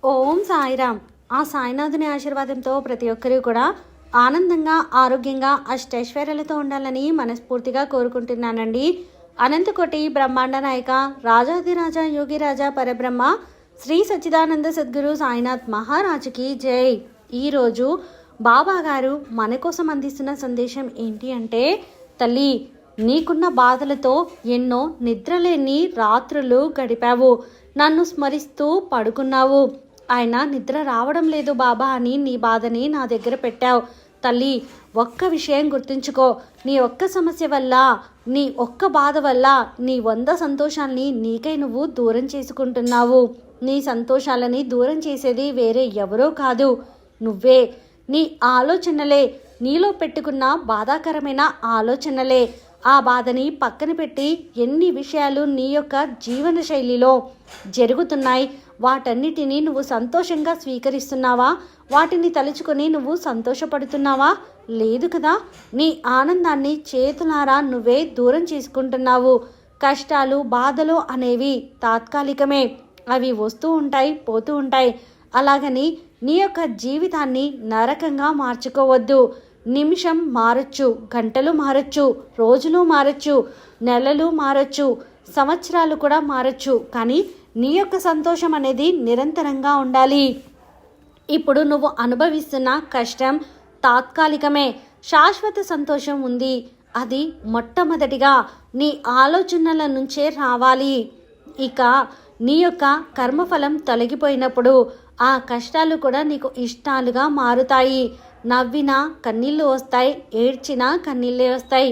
ఓం సాయిరామ్. ఆ సాయినాథుని ఆశీర్వాదంతో ప్రతి ఒక్కరూ కూడా ఆనందంగా, ఆరోగ్యంగా, అష్టైశ్వర్యాలతో ఉండాలని మనస్ఫూర్తిగా కోరుకుంటున్నానండి. అనంతకోటి బ్రహ్మాండ నాయక రాజాధిరాజ యోగిరాజా పరబ్రహ్మ శ్రీ సచ్చిదానంద సద్గురు సాయినాథ్ మహారాజుకి జై. ఈరోజు బాబా గారు మన కోసం అందిస్తున్న సందేశం ఏంటి అంటే, తల్లి, నీకున్న బాధలతో ఎన్నో నిద్రలేని రాత్రులు గడిపావు. నన్ను స్మరిస్తూ పడుకున్నావు. ఆయన నిద్ర రావడం లేదు బాబా అని నీ బాధని నా దగ్గర పెట్టావు. తల్లి, ఒక్క విషయం గుర్తుంచుకో. నీ ఒక్క సమస్య వల్ల, నీ ఒక్క బాధ వల్ల నీ 100 సంతోషాల్ని నీకై నువ్వు దూరం చేసుకుంటున్నావు. నీ సంతోషాలని దూరం చేసేది వేరే ఎవరో కాదు, నువ్వే. నీ ఆలోచనలే, నీలో పెట్టుకున్న బాధాకరమైన ఆలోచనలే. ఆ బాధని పక్కన పెట్టి ఎన్ని విషయాలు నీ యొక్క జీవన శైలిలో జరుగుతున్నాయి, వాటన్నిటినీ నువ్వు సంతోషంగా స్వీకరిస్తున్నావా? వాటిని తలుచుకొని నువ్వు సంతోషపడుతున్నావా? లేదు కదా. నీ ఆనందాన్ని చేతులారా నువ్వే దూరం చేసుకుంటున్నావు. కష్టాలు, బాధలు అనేవి తాత్కాలికమే. అవి వస్తూ ఉంటాయి, పోతూ ఉంటాయి. అలాగని నీ యొక్క జీవితాన్ని నరకంగా మార్చుకోవద్దు. నిమిషం మారచ్చు, గంటలు మారచ్చు, రోజులు మారచ్చు, నెలలు మారచ్చు, సంవత్సరాలు కూడా మారచ్చు. కానీ నీ యొక్క సంతోషం అనేది నిరంతరంగా ఉండాలి. ఇప్పుడు నువ్వు అనుభవిస్తున్న కష్టం తాత్కాలికమే. శాశ్వత సంతోషం ఉంది. అది మొట్టమొదటిగా నీ ఆలోచనల నుంచే రావాలి. ఇక నీ యొక్క కర్మఫలం తొలగిపోయినప్పుడు ఆ కష్టాలు కూడా నీకు ఇష్టాలుగా మారుతాయి. నవ్వినా కన్నీళ్ళు వస్తాయి, ఏడ్చినా కన్నీళ్ళే వస్తాయి.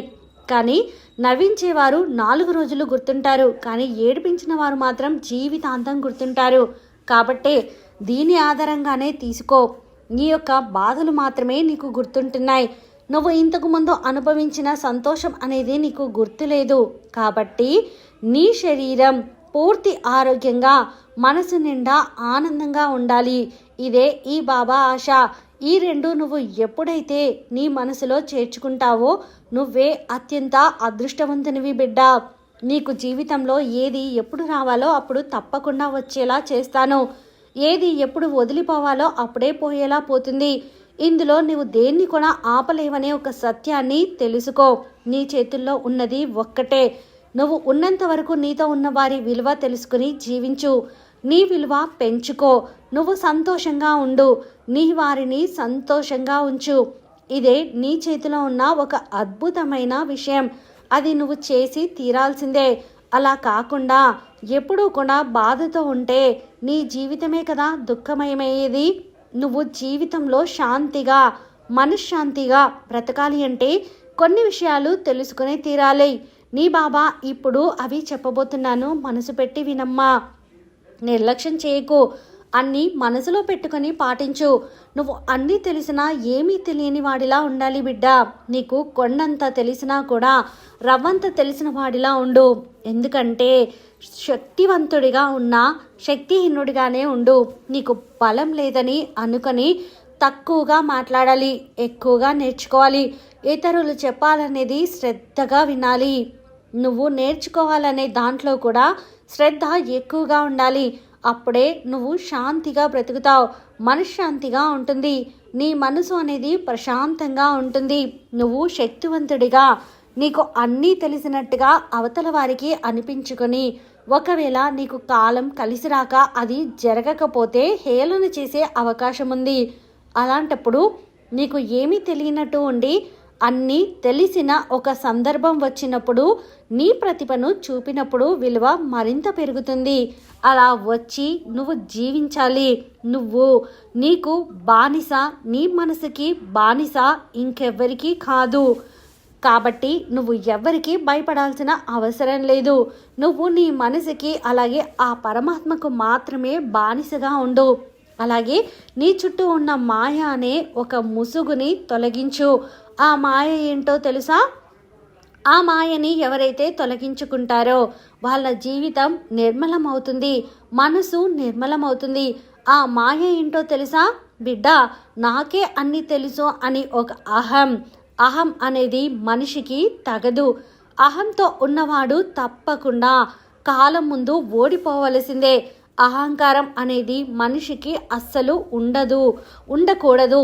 కానీ నవ్వించేవారు 4 రోజులు గుర్తుంటారు, కానీ ఏడిపించిన వారు మాత్రం జీవితాంతం గుర్తుంటారు. కాబట్టే దీని ఆధారంగానే తీసుకో. నీ యొక్క బాధలు మాత్రమే నీకు గుర్తుంటున్నాయి. నువ్వు ఇంతకుముందు అనుభవించిన సంతోషం అనేది నీకు గుర్తులేదు. కాబట్టి నీ శరీరం పూర్తి ఆరోగ్యంగా, మనసు నిండా ఆనందంగా ఉండాలి. ఇదే ఈ బాబా ఆశ. ఈ రెండు నువ్వు ఎప్పుడైతే నీ మనసులో చేర్చుకుంటావో నువ్వే అత్యంత అదృష్టవంతునివి బిడ్డ. నీకు జీవితంలో ఏది ఎప్పుడు రావాలో అప్పుడు తప్పకుండా వచ్చేలా చేస్తాను. ఏది ఎప్పుడు వదిలిపోవాలో అప్పుడే పోయేలా పోతుంది. ఇందులో నువ్వు దేన్ని కూడా ఆపలేవనే ఒక సత్యాన్ని తెలుసుకో. నీ చేతుల్లో ఉన్నది ఒక్కటే. నువ్వు ఉన్నంత వరకు నీతో ఉన్న వారి విలువ తెలుసుకుని జీవించు. నీ విలువ పెంచుకో. నువ్వు సంతోషంగా ఉండు. నీ వారిని సంతోషంగా ఉంచు. ఇదే నీ చేతిలో ఉన్న ఒక అద్భుతమైన విషయం. అది నువ్వు చేసి తీరాల్సిందే. అలా కాకుండా ఎప్పుడూ కూడా బాధతో ఉంటే నీ జీవితమే కదా దుఃఖమయమయ్యేది. నువ్వు జీవితంలో శాంతిగా, మనశ్శాంతిగా బ్రతకాలి అంటే కొన్ని విషయాలు తెలుసుకునే తీరాలి. నీ బాబా ఇప్పుడు అవి చెప్పబోతున్నాను, మనసు పెట్టి వినమ్మా. నిర్లక్ష్యం చేయకు. అన్నీ మనసులో పెట్టుకొని పాటించు. నువ్వు అన్నీ తెలిసినా ఏమీ తెలియని వాడిలా ఉండాలి బిడ్డ. నీకు కొండంత తెలిసినా కూడా రవ్వంత తెలిసిన వాడిలా ఉండు. ఎందుకంటే శక్తివంతుడిగా ఉన్నా శక్తిహీనుడిగానే ఉండు. నీకు బలం లేదని అనుకొని తక్కువగా మాట్లాడాలి, ఎక్కువగా నేర్చుకోవాలి. ఇతరులు చెప్పాలనేది శ్రద్ధగా వినాలి. నువ్వు నేర్చుకోవాలనే దాంట్లో కూడా శ్రద్ధ ఎక్కువగా ఉండాలి. అప్పుడే నువ్వు శాంతిగా బ్రతుకుతావు, మనశ్శాంతిగా ఉంటుంది. నీ మనసు అనేది ప్రశాంతంగా ఉంటుంది. నువ్వు శక్తివంతుడిగా, నీకు అన్నీ తెలిసినట్టుగా అవతల వారికి అనిపించుకొని, ఒకవేళ నీకు కాలం కలిసి రాక అది జరగకపోతే హేళన చేసే అవకాశం ఉంది. అలాంటప్పుడు నీకు ఏమీ తెలియనట్టు ఉండి అన్నీ తెలిసిన ఒక సందర్భం వచ్చినప్పుడు నీ ప్రతిభను చూపినప్పుడు విలువ మరింత పెరుగుతుంది. అలా వచ్చి నువ్వు జీవించాలి. నువ్వు నీకు బానిస, నీ మనసుకి బానిస, ఇంకెవ్వరికీ కాదు. కాబట్టి నువ్వు ఎవ్వరికి భయపడాల్సిన అవసరం లేదు. నువ్వు నీ మనసుకి అలాగే ఆ పరమాత్మకు మాత్రమే బానిసగా ఉండు. అలాగే నీ చుట్టూ ఉన్న మాయ అనే ఒక ముసుగుని తొలగించు. ఆ మాయ ఏంటో తెలుసా? ఆ మాయని ఎవరైతే తొలగించుకుంటారో వాళ్ళ జీవితం నిర్మలమవుతుంది, మనసు నిర్మలమవుతుంది. ఆ మాయ ఏంటో తెలుసా బిడ్డ? నాకే అన్నీ తెలుసు అని ఒక అహం అనేది మనిషికి తగదు. అహంతో ఉన్నవాడు తప్పకుండా కాలం ముందు ఓడిపోవలసిందే. అహంకారం అనేది మనిషికి అస్సలు ఉండకూడదు.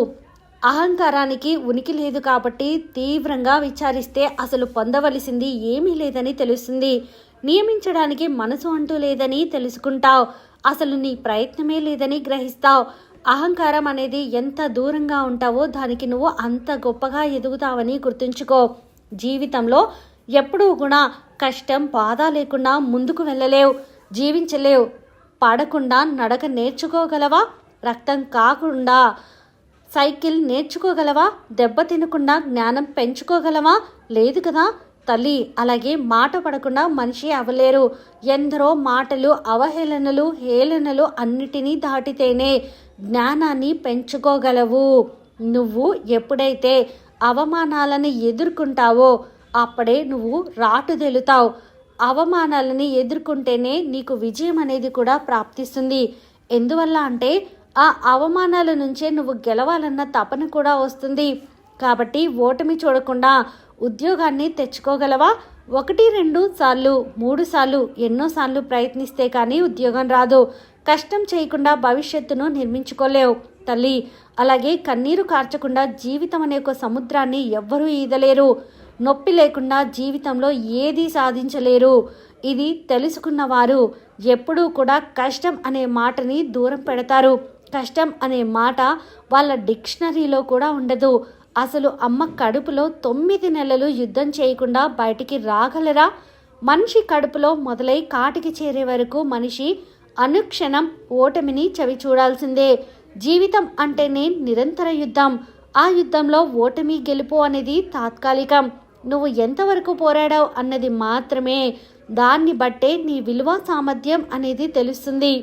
అహంకారానికి ఉనికి లేదు కాబట్టి తీవ్రంగా విచారిస్తే అసలు పొందవలసింది ఏమీ లేదని తెలుస్తుంది. నియమించడానికి మనసు అంటూ లేదని తెలుసుకుంటావు. అసలు నీ ప్రయత్నమే లేదని గ్రహిస్తావు. అహంకారం అనేది ఎంత దూరంగా ఉంటావో దానికి నువ్వు అంత గొప్పగా ఎదుగుతావని గుర్తుంచుకో. జీవితంలో ఎప్పుడూ కూడా కష్టం బాధ లేకుండా ముందుకు వెళ్ళలేవు, జీవించలేవు. పడకుండా నడక నేర్చుకోగలవా? రక్తం కాకుండా సైకిల్ నేర్చుకోగలవా? దెబ్బ తినకుండా జ్ఞానం పెంచుకోగలవా? లేదు కదా తల్లి. అలాగే మాట పడకుండా మనిషి అవ్వలేరు. ఎందరో మాటలు, అవహేళనలు, హేళనలు అన్నిటినీ దాటితేనే జ్ఞానాన్ని పెంచుకోగలవు. నువ్వు ఎప్పుడైతే అవమానాలను ఎదుర్కొంటావో అప్పుడే నువ్వు రాటుదెలుతావు. అవమానాలని ఎదుర్కొంటేనే నీకు విజయం అనేది కూడా ప్రాప్తిస్తుంది. ఎందువల్ల అంటే ఆ అవమానాల నుంచే నువ్వు గెలవాలన్న తపన కూడా వస్తుంది. కాబట్టి ఓటమి చూడకుండా ఉద్యోగాన్ని తెచ్చుకోగలవా? 1, 2 సార్లు 3 సార్లు ఎన్నోసార్లు ప్రయత్నిస్తే కానీ ఉద్యోగం రాదు. కష్టం చేయకుండా భవిష్యత్తును నిర్మించుకోలేవు తల్లి. అలాగే కన్నీరు కార్చకుండా జీవితం అనే ఒక సముద్రాన్ని ఎవ్వరూ ఈదలేరు. నొప్పి లేకుండా జీవితంలో ఏదీ సాధించలేరు. ఇది తెలుసుకున్నవారు ఎప్పుడూ కూడా కష్టం అనే మాటని దూరం పెడతారు. కష్టం అనే మాట వాళ్ళ డిక్షనరీలో కూడా ఉండదు. అసలు అమ్మ కడుపులో 9 నెలలు యుద్ధం చేయకుండా బయటికి రాగలరా? మనిషి కడుపులో మొదలై కాటికి చేరే వరకు మనిషి అనుక్షణం ఓటమిని చవి చూడాల్సిందే. జీవితం అంటేనే నిరంతర యుద్ధం. ఆ యుద్ధంలో ఓటమి గెలుపు అనేది తాత్కాలికం. నువ్వు ఎంతవరకు పోరాడావు అన్నది మాత్రమే. దాన్ని బట్టే నీ విలువ సామర్థ్యం అనేది తెలుస్తుంది.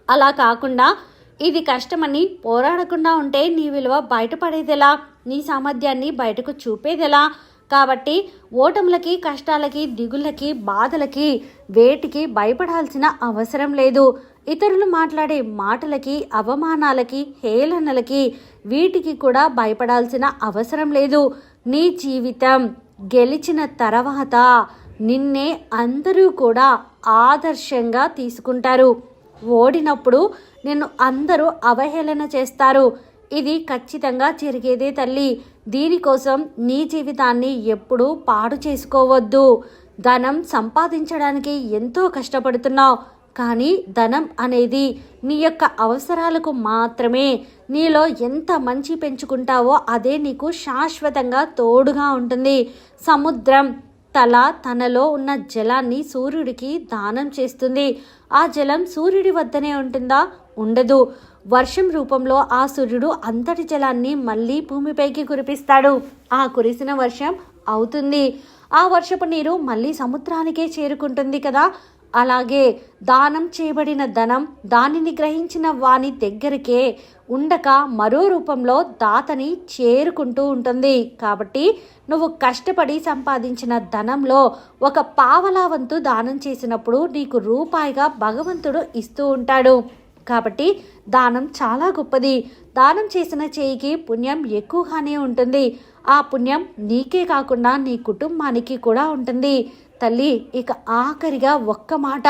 అలా కాకుండా ఇది కష్టమని పోరాడకుండా ఉంటే నీ విలువ బయటపడేదెలా? నీ సామర్థ్యాన్ని బయటకు చూపేదెలా? కాబట్టి ఓటములకి, కష్టాలకి, దిగుళ్ళకి, బాధలకి వేటికి భయపడాల్సిన అవసరం లేదు. ఇతరులు మాట్లాడే మాటలకి, అవమానాలకి, హేళనలకి వీటికి కూడా భయపడాల్సిన అవసరం లేదు. నీ జీవితం గెలిచిన తర్వాత నిన్నే అందరూ కూడా ఆదర్శంగా తీసుకుంటారు. ఓడినప్పుడు నిన్ను అందరూ అవహేళన చేస్తారు. ఇది ఖచ్చితంగా జరిగేదే తల్లి. దీనికోసం నీ జీవితాన్ని ఎప్పుడూ పాడు చేసుకోవద్దు. ధనం సంపాదించడానికి ఎంతో కష్టపడుతున్నావు, కానీ ధనం అనేది నీ యొక్క అవసరాలకు మాత్రమే. నీలో ఎంత మంచి పెంచుకుంటావో అదే నీకు శాశ్వతంగా తోడుగా ఉంటుంది. సముద్రం తనలో ఉన్న జలాన్ని సూర్యుడికి దానం చేస్తుంది. ఆ జలం సూర్యుడి వద్దనే ఉంటుందా? ఉండదు. వర్షం రూపంలో ఆ సూర్యుడు అంతటి జలాన్ని మళ్ళీ భూమిపైకి కురిపిస్తాడు. ఆ కురిసిన వర్షం అవుతుంది. ఆ వర్షపు నీరు మళ్ళీ సముద్రానికే చేరుకుంటుంది కదా. అలాగే దానం చేయబడిన ధనం దానిని గ్రహించిన వాని దగ్గరికే ఉండక మరో రూపంలో దాతని చేరుకుంటూ ఉంటుంది. కాబట్టి నువ్వు కష్టపడి సంపాదించిన ధనంలో ఒక పావలా వంతు దానం చేసినప్పుడు నీకు రూపాయిగా భగవంతుడు ఇస్తూ ఉంటాడు. కాబట్టి దానం చాలా గొప్పది. దానం చేసిన చేయికి పుణ్యం ఎక్కువగానే ఉంటుంది. ఆ పుణ్యం నీకే కాకుండా నీ కుటుంబానికి కూడా ఉంటుంది. తల్లి, ఇక ఆఖరిగా ఒక్క మాట,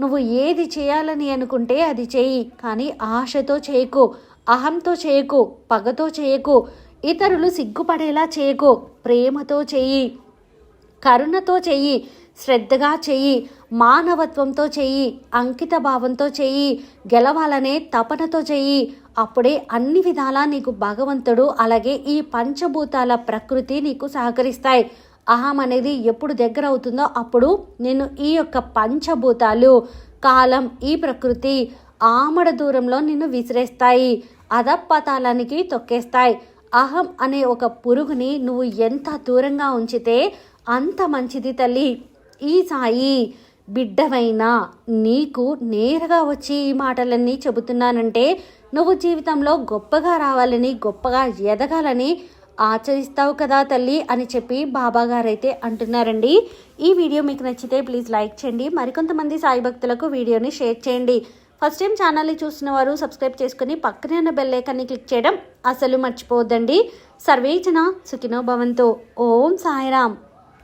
నువ్వు ఏది చేయాలని అనుకుంటే అది చేయి, కానీ ఆశతో చేయకు, అహంతో చేయకు, పగతో చేయకు, ఇతరులు సిగ్గుపడేలా చేయకు. ప్రేమతో చెయ్యి, కరుణతో చెయ్యి, శ్రద్ధగా చెయ్యి, మానవత్వంతో చెయ్యి, అంకిత భావంతో చెయ్యి, గెలవాలనే తపనతో చెయ్యి. అప్పుడే అన్ని విధాలా నీకు భగవంతుడు అలాగే ఈ పంచభూతాల ప్రకృతి నీకు సహకరిస్తాయి. అహం అనేది ఎప్పుడు దగ్గర అవుతుందో అప్పుడు నేను ఈ యొక్క పంచభూతాలు, కాలం, ఈ ప్రకృతి ఆమడ దూరంలో నిన్ను విసిరేస్తాయి, అధపతాళానికి తొక్కేస్తాయి. అహం అనే ఒక పురుగుని నువ్వు ఎంత దూరంగా ఉంచితే అంత మంచిది తల్లి. ఈ సాయి బిడ్డవైనా నీకు నేరుగా వచ్చి ఈ మాటలన్నీ చెబుతున్నానంటే నువ్వు జీవితంలో గొప్పగా రావాలని, గొప్పగా ఎదగాలని ఆచరిస్తావు కదా తల్లి అని చెప్పి బాబాగారైతే అంటున్నారండి. ఈ వీడియో మీకు నచ్చితే ప్లీజ్ లైక్ చేయండి. మరికొంతమంది సాయి భక్తులకు వీడియోని షేర్ చేయండి. ఫస్ట్ టైం ఛానల్ని చూసిన వారు సబ్స్క్రైబ్ చేసుకుని పక్కనే ఉన్న బెల్ ఐకాన్ని క్లిక్ చేయడం అసలు మర్చిపోవద్దండి. సర్వేజన సుఖినో భవంతు. ఓం సాయిరామ్.